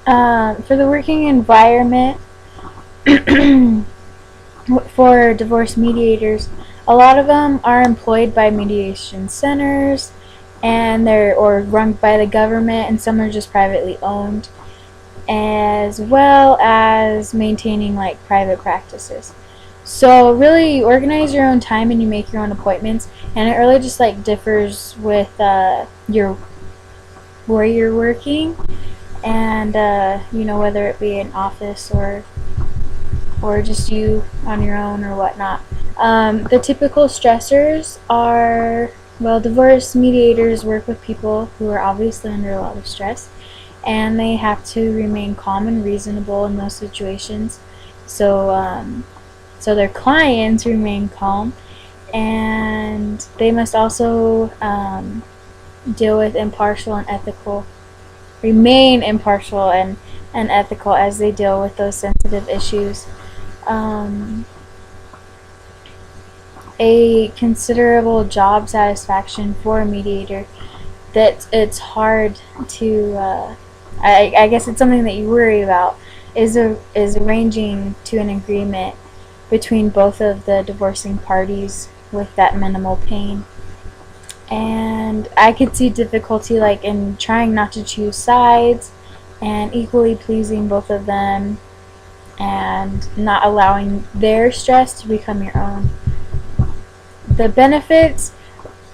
For the working environment for divorce mediators, a lot of them are employed by mediation centers, and they're or run by the government, and some are just privately owned, as well as maintaining like private practices. So really, you organize your own time and you make your own appointments, and it really just like differs with your where you're working, and whether it be an office or just you on your own or whatnot. The typical stressors are, well, divorce mediators work with people who are obviously under a lot of stress, and they have to remain calm and reasonable in those situations. So their clients remain calm, and they must also deal with remain impartial and ethical as they deal with those sensitive issues. A considerable job satisfaction for a mediator, that it's hard to I guess it's something that you worry about, is arranging to an agreement between both of the divorcing parties with that minimal pain. And I could see difficulty like in trying not to choose sides and equally pleasing both of them, and not allowing their stress to become your own. The benefits,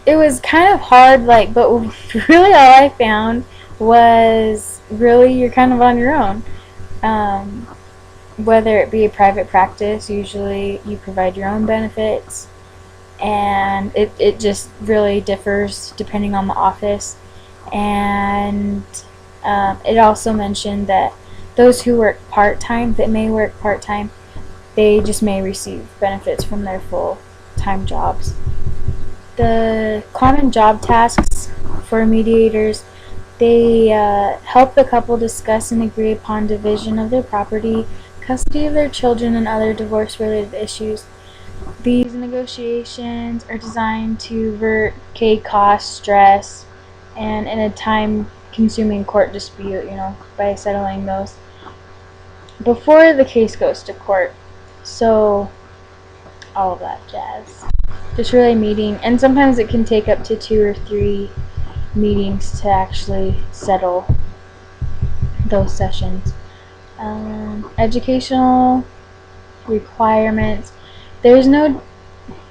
it was kind of hard, but really all I found was really you're kind of on your own. Whether it be a private practice, usually you provide your own benefits, and it just really differs depending on the office. And it also mentioned that those who work part-time, they just may receive benefits from their full-time jobs. The common job tasks for mediators, they help the couple discuss and agree upon division of their property, custody of their children, and other divorce-related issues. These negotiations are designed to avert cost, stress, and in a time-consuming court dispute, by settling those before the case goes to court. So all of that jazz. Just really meeting, and sometimes it can take up to 2 or 3 meetings to actually settle those sessions. Educational requirements. There's no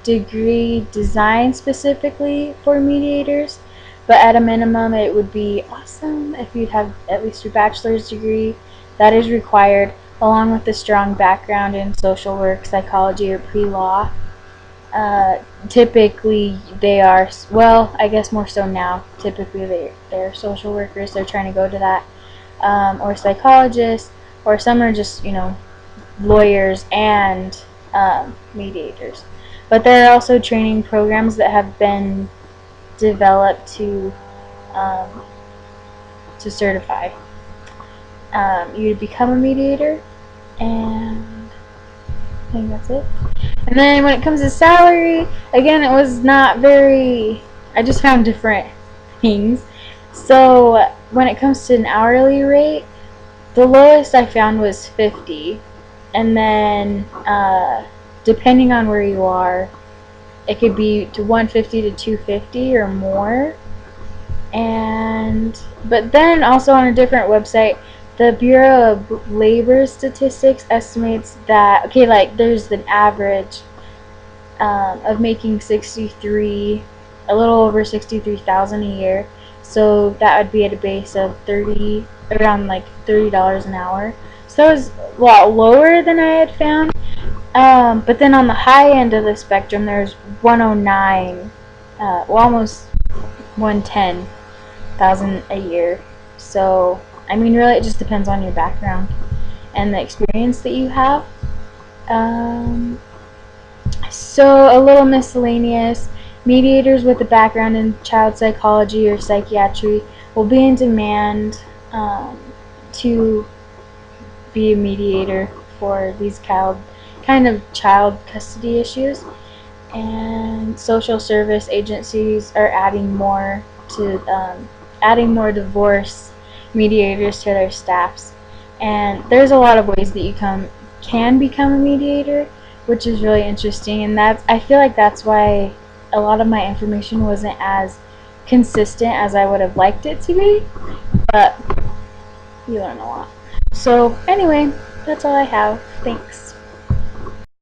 degree designed specifically for mediators, but at a minimum it would be awesome if you'd have at least your bachelor's degree. That is required, along with a strong background in social work, psychology, or pre-law. Typically they are, well, I guess more so now, typically they're social workers, they're trying to go to that, or psychologists, or some are just, lawyers and mediators. But there are also training programs that have been developed to certify you to become a mediator, and I think that's it. And then when it comes to salary, again, it was not very, I just found different things. So when it comes to an hourly rate, the lowest I found was $50, and then depending on where you are, it could be to $150 to $250 or more. But then also on a different website, the Bureau of Labor Statistics estimates that, there's an average of making a little over 63,000 a year. So that would be at a base of around $30 an hour. So that was a lot lower than I had found. But then on the high end of the spectrum, there's 109, almost 110,000 a year. So really, it just depends on your background and the experience that you have. So a little miscellaneous. Mediators with a background in child psychology or psychiatry will be in demand to be a mediator for these kind of child custody issues. And social service agencies are adding more divorce mediators to their staffs. And there's a lot of ways that you can become a mediator, which is really interesting. And that's, I feel like that's why a lot of my information wasn't as consistent as I would have liked it to be. But you learn a lot. So anyway, that's all I have. Thanks.